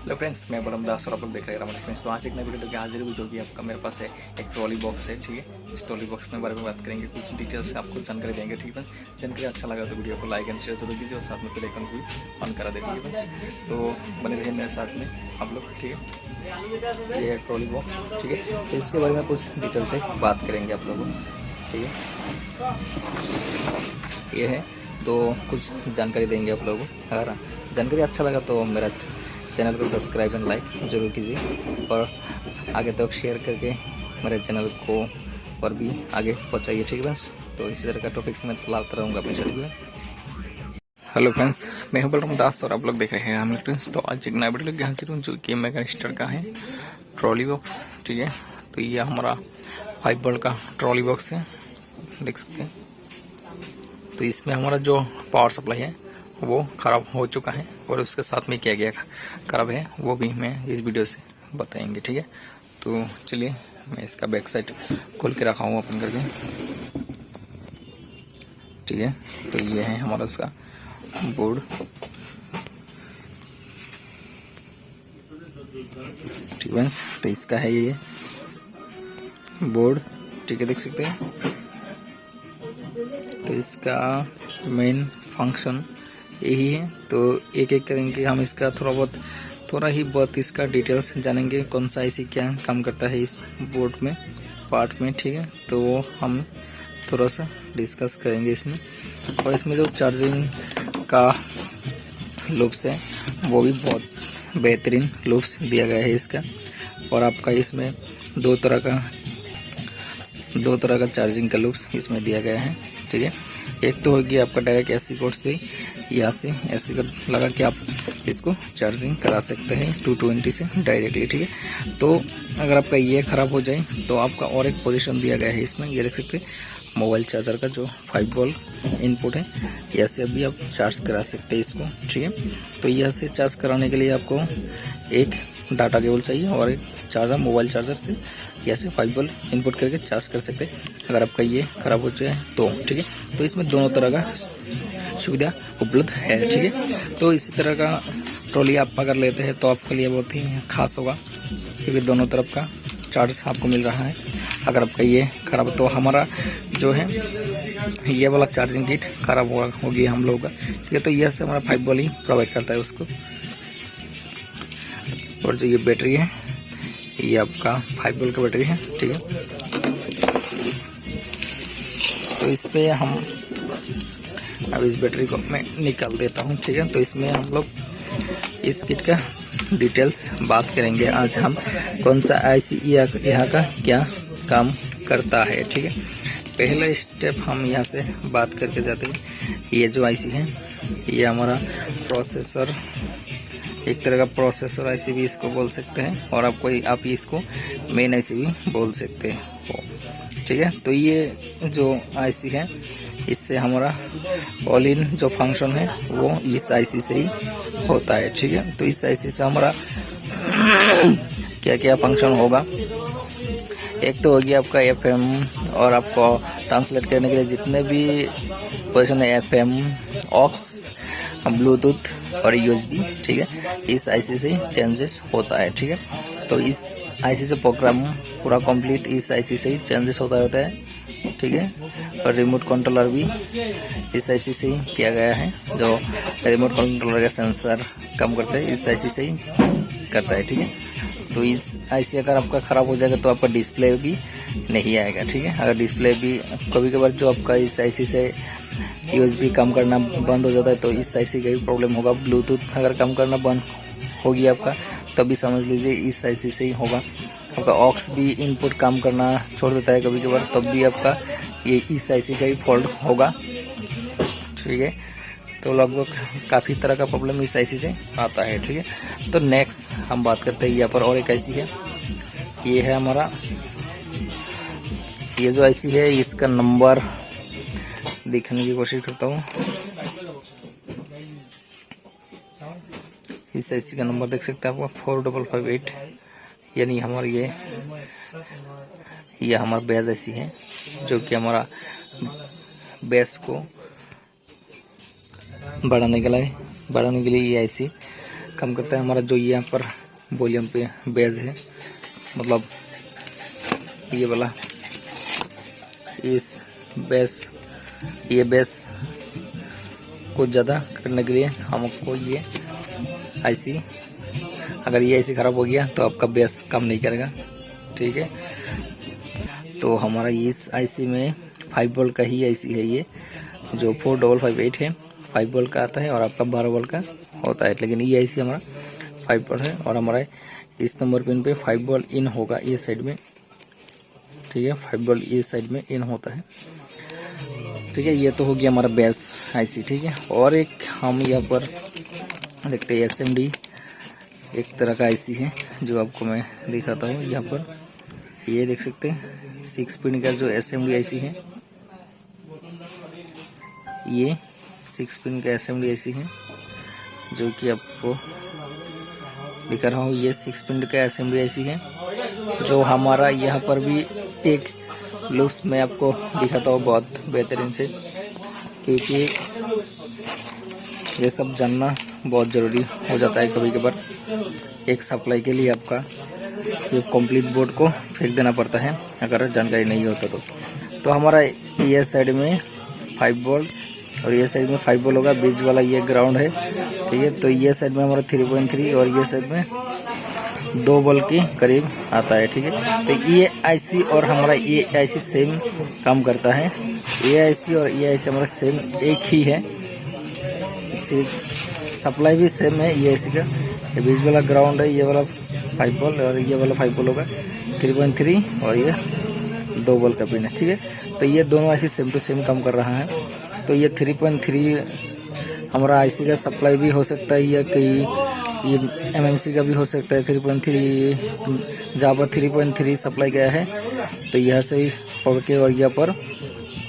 Hello friends, मैं बलम दास और आप लोग देख रहे हैं रमन फ्रेंड्स। तो आज एक नई वीडियो लेके हाजिर हुई, जो कि आपका मेरे पास है एक ट्रॉली बॉक्स है। ठीक है, इस ट्रॉली बॉक्स में बारे में बात करेंगे, कुछ डिटेल्स आपको जानकारी देंगे। ठीक है, जानकारी अच्छा लगा तो वीडियो को लाइक एंड शेयर जरूर कीजिए और साथ में बेल आइकन को भी ऑन करा देंगे फ्रेंड्स। तो बने रहिए मेरे साथ में आप लोग। ठीक है, ये है ट्रॉली बॉक्स। ठीक है, तो इसके बारे में कुछ डिटेल से बात करेंगे आप लोगों। ठीक है, ये है तो कुछ जानकारी देंगे आप लोगों को। अगर जानकारी अच्छा लगा तो मेरा चैनल को सब्सक्राइब एंड लाइक ज़रूर कीजिए और आगे तक शेयर करके मेरे चैनल को और भी आगे पहुंचाइए। ठीक है बस, तो इसी तरह का टॉपिक मैं लाता रहूँगा अपने चैनल में। हेलो फ्रेंड्स, मैं हूं बलराम दास और आप लोग देख रहे हैं राम फ्रेंड्स। तो आज एक नया वीडियो लेके हाजिर हूँ, जो कि मेगा स्टार का है ट्रॉली बॉक्स। ठीक है, तो ये हमारा 5 वोल्ट का ट्रॉली बॉक्स है, देख सकते हैं। तो इसमें हमारा जो पावर सप्लाई है वो ख़राब हो चुका है और उसके साथ में क्या क्या खराब है वो भी मैं इस वीडियो से बताएंगे। ठीक है, तो चलिए मैं इसका बैक साइड खोल के रखा हूँ ओपन करके। ठीक है, तो ये है हमारा उसका बोर्ड। ठीक है, तो इसका है ये बोर्ड। ठीक है, देख सकते हैं। तो इसका मेन फंक्शन यही है। तो एक एक करेंगे हम इसका थोड़ा ही बहुत इसका डिटेल्स जानेंगे, कौन सा आईसी क्या काम करता है इस बोर्ड में पार्ट में। ठीक है, तो वो हम थोड़ा सा डिस्कस करेंगे इसमें। और इसमें जो चार्जिंग का लूप्स है वो भी बहुत बेहतरीन लूप्स दिया गया है इसका। और आपका इसमें दो तरह का चार्जिंग का लूप्स इसमें दिया गया है। ठीक है, एक तो होगी आपका डायरेक्ट एसी कोड से, यहाँ से एसी कोड लगा के आप इसको चार्जिंग करा सकते हैं 220 से डायरेक्टली। ठीक है, तो अगर आपका ये ख़राब हो जाए तो आपका और एक पोजीशन दिया गया है इसमें, ये देख सकते हैं। मोबाइल चार्जर का जो 5 वोल्ट इनपुट है, यहाँ से अभी आप चार्ज करा सकते हैं इसको। ठीक है, तो यहाँ से चार्ज कराने के लिए आपको एक डाटा केबल चाहिए और एक चार्जर, मोबाइल चार्जर से यहाँ से 5 वोल्ट इनपुट करके चार्ज कर सकते हैं अगर आपका ये खराब हो जाए तो। ठीक है, तो इसमें दोनों तरह का सुविधा उपलब्ध है। ठीक है, तो इसी तरह का ट्रॉली आप अगर लेते हैं तो आपके लिए बहुत ही खास होगा, क्योंकि दोनों तरफ का चार्ज आपको मिल रहा है। अगर आपका ये खराब तो हमारा जो है ये वाला चार्जिंग किट खराब हो गया हम लोगों का। ठीक है, तो यह से हमारा 5 वोल्ट ही प्रोवाइड करता है उसको। और जो ये बैटरी है ये आपका 5 वोल्ट का बैटरी है। ठीक है, तो इस पे हम अब इस बैटरी को मैं निकाल देता हूँ। ठीक है, तो इसमें हम लोग इस किट का डिटेल्स बात करेंगे। आज हम कौन सा आईसी यहाँ का क्या काम करता है। ठीक है, पहला स्टेप हम यहाँ से बात करके जाते हैं। ये जो आईसी है ये हमारा प्रोसेसर, एक तरह का प्रोसेसर आईसी भी इसको बोल सकते हैं, और आप इसको मेन आईसी भी बोल सकते हैं। ठीक है, तो ये जो आईसी है इससे हमारा ऑल इन जो फंक्शन है वो इस आईसी से ही होता है। ठीक है, तो इस आईसी से हमारा क्या क्या फंक्शन होगा। एक तो हो गया आपका एफएम, और आपको ट्रांसलेट करने के लिए जितने भी पोजीशन है, एफएम, ऑक्स, ब्लूटूथ और यूएसबी। ठीक है, इस आईसी से चेंजेस होता है। ठीक है, तो इस आईसी से प्रोग्राम पूरा कंप्लीट इस आईसी से ही चेंजेस होता रहता है। ठीक है, और रिमोट कंट्रोलर भी इस आईसी से ही किया गया है। जो रिमोट कंट्रोलर का सेंसर काम करता है इस आईसी से ही करता है। ठीक है, तो इस आईसी अगर आपका ख़राब हो जाएगा तो आपका डिस्प्ले भी नहीं आएगा। ठीक है, अगर डिस्प्ले भी कभी कभार जो आपका इस आईसी से यूएसबी काम करना बंद हो जाता है तो इस आईसी का भी प्रॉब्लम होगा। ब्लूटूथ अगर काम करना बंद हो गया आपका तभी समझ लीजिए इस आईसी से ही होगा। आपका ऑक्स भी इनपुट काम करना छोड़ देता है कभी कभार, तब भी आपका ये इस आईसी का ही फॉल्ट होगा। ठीक है, तो लगभग काफ़ी तरह का प्रॉब्लम इस आईसी से आता है। ठीक है, तो नेक्स्ट हम बात करते हैं यहाँ पर और एक आईसी है। ये है हमारा, ये जो आईसी है इसका नंबर दिखाने की कोशिश करता हूँ। इस आईसी का नंबर देख सकते हैं आपको 4558, यानी हमारा ये हमारा बेस आईसी है, जो कि हमारा बेस को बढ़ाने के लिए ये आईसी काम करता है। हमारा जो यहाँ पर वॉल्यूम पे बेस है, मतलब ये वाला इस बेस, ये बेस को ज़्यादा करने के लिए हमको ये आईसी, अगर ये आईसी ख़राब हो गया तो आपका बेस काम नहीं करेगा, ठीक है। तो हमारा इस आईसी में 5 वोल्ट का ही आईसी है, ये जो 4558 है 5 वोल्ट का आता है और आपका 12 वोल्ट का होता है, लेकिन ये आईसी हमारा 5 वोल्ट है और हमारा इस नंबर पिन पे 5 वोल्ट इन होगा ये साइड में, ठीक है। 5 वोल्ट ये साइड में इन होता है, ठीक है। ये तो हो गया हमारा बेस आईसी, ठीक है। और एक हम यहाँ पर देखते हैं एसएमडी, एक तरह का आईसी है जो आपको मैं दिखाता हूँ। यहाँ पर ये देख सकते हैं 6 पिन का जो एसएमडी आईसी है, ये 6 पिन का एसएमडी आईसी है जो कि आपको दिखा रहा हूँ। ये 6 पिन का एसएमडी आईसी है जो हमारा यहाँ पर भी एक लुक्स में आपको दिखाता हूँ बहुत बेहतरीन से, क्योंकि ये सब जानना बहुत ज़रूरी हो जाता है कभी कभार। एक सप्लाई के लिए आपका ये कंप्लीट बोर्ड को फेंक देना पड़ता है अगर जानकारी नहीं होता तो हमारा ये साइड में 5 वोल्ट और ये साइड में 5 वोल्ट होगा, बीच वाला ये ग्राउंड है, ठीक है। तो ये साइड में हमारा 3.3 और ये साइड में 2 वोल्ट के करीब आता है, ठीक है। तो ये आईसी और हमारा ये आईसी सेम काम करता है, ये आईसी और ये आईसी हमारा सेम एक ही है, सप्लाई भी सेम है ये आईसी का। ये बीच वाला ग्राउंड है, ये वाला 5 वोल्ट और ये वाला 5 वोल्ट होगा 3.3 और ये 2 वोल्ट का पिन है, ठीक है। तो ये दोनों आईसी सेम टू सेम काम कर रहा है। तो ये 3.3 हमारा आईसी का सप्लाई भी हो सकता है, या कई ये एमएमसी का भी हो सकता है 3.3, जहाँ पर 3.3 सप्लाई गया है तो यहाँ से ही पकड़ के, और यहाँ पर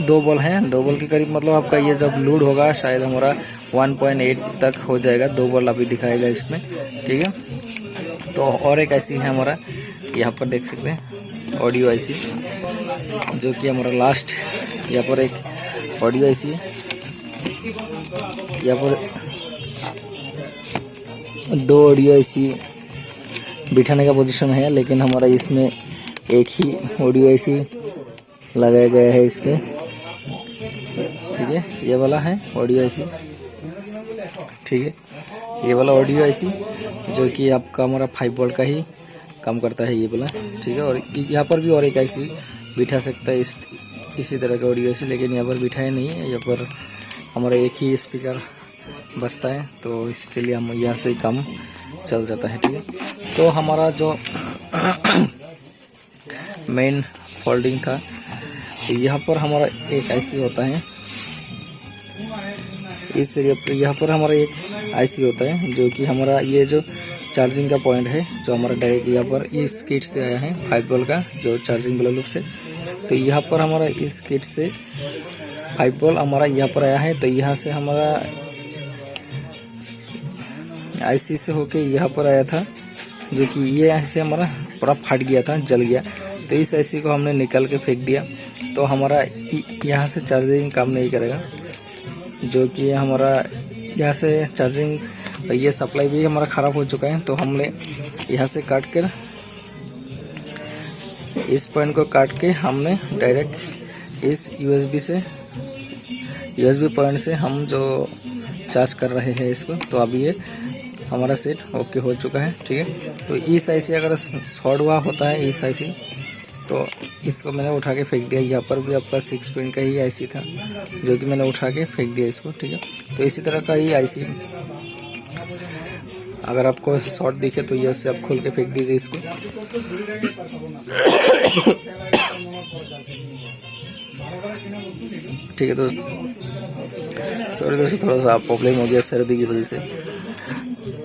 2 वोल्ट है, 2 वोल्ट के करीब, मतलब आपका ये जब लोड होगा शायद हमारा 1.8 तक हो जाएगा, 2 वोल्ट अभी दिखाएगा इसमें, ठीक है। तो और एक आईसी है हमारा, यहाँ पर देख सकते हैं ऑडियो आईसी, जो कि हमारा लास्ट यहाँ पर एक ऑडियो आईसी है। यहाँ पर 2 ऑडियो आईसी बिठाने का पोजीशन है, लेकिन हमारा इसमें एक ही ऑडियो आईसी लगाया गया है इसमें, ठीक है। ये वाला है ऑडियो आईसी, ठीक है। ये वाला ऑडियो आईसी जो कि आपका हमारा 5 वोल्ट का ही काम करता है ये वाला, ठीक है। और यहाँ पर भी और एक आईसी बिठा सकता है इसी तरह का ऑडियो आईसी, लेकिन यहाँ पर बिठाया नहीं है, यहाँ पर हमारा एक ही स्पीकर बजता है, तो इसलिए हम यहाँ से काम चल जाता है, ठीक है। तो हमारा जो मेन फोल्डिंग था, तो यहाँ पर हमारा एक आईसी होता है, इस यहाँ पर हमारा एक आईसी होता है जो कि हमारा ये जो चार्जिंग का पॉइंट है, जो हमारा डायरेक्ट यहाँ पर इस किट से आया है 5 वोल्ट का जो चार्जिंग वाला लुक से। तो यहाँ पर हमारा इस किट से 5 वोल्ट हमारा यहाँ पर आया है, तो यहाँ से हमारा आईसी से होके यहाँ पर आया था, जो कि ये आईसी हमारा पूरा फट गया था, जल गया। तो इस आईसी को हमने निकाल के फेंक दिया, तो हमारा यहाँ से चार्जिंग काम नहीं करेगा, जो कि हमारा यहाँ से चार्जिंग, ये सप्लाई भी हमारा ख़राब हो चुका है। तो हमने यहाँ से काट कर इस पॉइंट को काट के हमने डायरेक्ट इस यूएसबी पॉइंट से हम जो चार्ज कर रहे हैं इसको, तो अभी ये हमारा सेट ओके हो चुका है, ठीक है। तो इस आईसी अगर शॉर्ट हुआ होता है इस आईसी, तो इसको मैंने उठा के फेंक दिया। यहाँ पर भी आपका 6 पिन का ही आईसी था जो कि मैंने उठा के फेंक दिया इसको, ठीक है। तो इसी तरह का ही आईसी अगर आपको शॉर्ट दिखे तो ये से आप खोल के फेंक दीजिए इसको। ठीक है दोस्तों, सॉरी दोस्तों, थोड़ा सा प्रॉब्लम हो गया सर्दी की वजह से,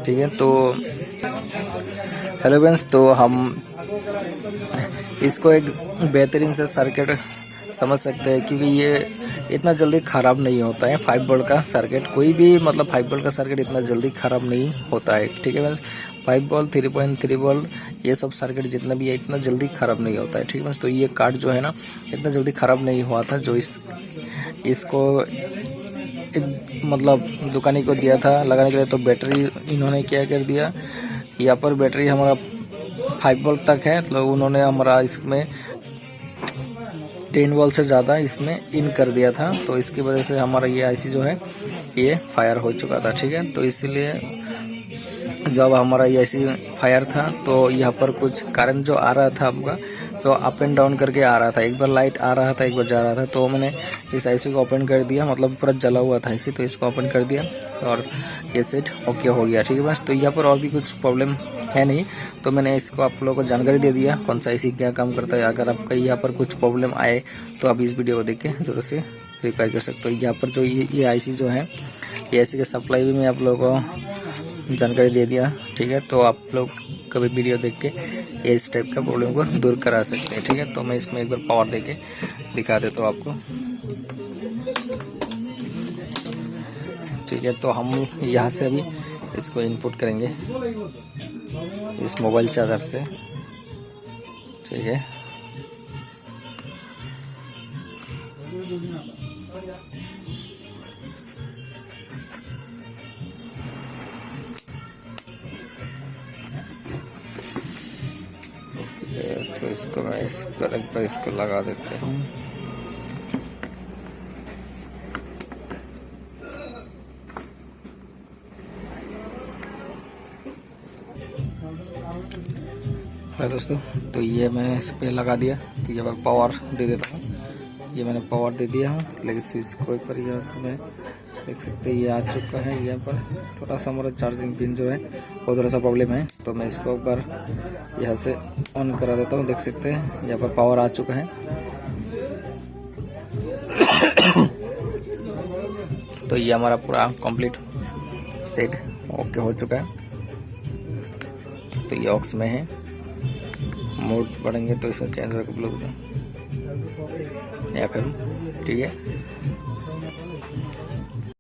ठीक है। तो हेलो फ्रेंड्स, तो हम इसको एक बेहतरीन से सर्किट समझ सकते हैं, क्योंकि ये इतना जल्दी ख़राब नहीं होता है। 5 वोल्ट का सर्किट, कोई भी मतलब 5 वोल्ट का सर्किट इतना जल्दी ख़राब नहीं होता है, ठीक है फ्रेंड्स। 5 वोल्ट 3.3 वोल्ट ये सब सर्किट जितना भी है इतना जल्दी ख़राब नहीं होता है, ठीक है फ्रेंड्स। तो ये कार्ड जो है ना इतना जल्दी ख़राब नहीं हुआ था, जो इसको एक मतलब दुकानी को दिया था लगाने के लिए, तो बैटरी इन्होंने क्या कर दिया, यहाँ पर बैटरी हमारा 5 वोल्ट तक है, तो उन्होंने हमारा इसमें 10 वोल्ट से ज़्यादा इसमें इन कर दिया था। तो इसकी वजह से हमारा ये आईसी जो है ये फायर हो चुका था। ठीक है, तो इसलिए जब हमारा ये आईसी फायर था तो यहाँ पर कुछ करंट जो आ रहा था आपका, तो अप एंड डाउन करके आ रहा था, एक बार लाइट आ रहा था, एक बार जा रहा था। तो मैंने इस आईसी को ओपन कर दिया, मतलब पूरा जला हुआ था आईसी, तो इसको ओपन कर दिया और ये सेट ओके हो गया। ठीक है बस, तो यहाँ पर और भी कुछ प्रॉब्लम है नहीं, तो मैंने इसको आप लोगों को जानकारी दे दिया कौन सा आईसी क्या काम करता है। अगर आपका यहाँ पर कुछ प्रॉब्लम आए तो आप इस वीडियो को देख के जरूर से रिपेयर कर सकते हो। यहाँ पर जो ये आईसी जो है, ये आईसी का सप्लाई भी मैं आप लोगों को जानकारी दे दिया। ठीक है, तो आप लोग कभी वीडियो देख के इस टाइप का प्रॉब्लम को दूर करा सकते हैं। ठीक है, तो मैं इसमें एक बार पावर दे के दिखा देता हूँ आपको। ठीक है, तो हम यहाँ से अभी इसको इनपुट करेंगे इस मोबाइल चार्जर से। ठीक है, तो इसको मैं इस करंट पर इसको लगा देते हूँ। हेलो दोस्तों, तो ये मैंने इस पे लगा दिया। तो ये पावर दे देता हूँ, ये मैंने पावर दे दिया हूँ। लेकिन स्विच को एक बार यहाँ से मैं देख सकते हैं ये आ चुका है। यहाँ पर थोड़ा सा हमारा चार्जिंग पिन जो है वो थोड़ा सा प्रॉब्लम है, तो मैं इसको एक बार यहाँ से ऑन करा देता हूँ। देख सकते हैं यहाँ पर पावर आ चुका है। तो ये हमारा पूरा कंप्लीट सेट ओके हो चुका है। तो ये ऑक्स में है, मोड बढ़ेंगे तो इसमें चेंज होगा ब्लूटूथ FM। ठीक है।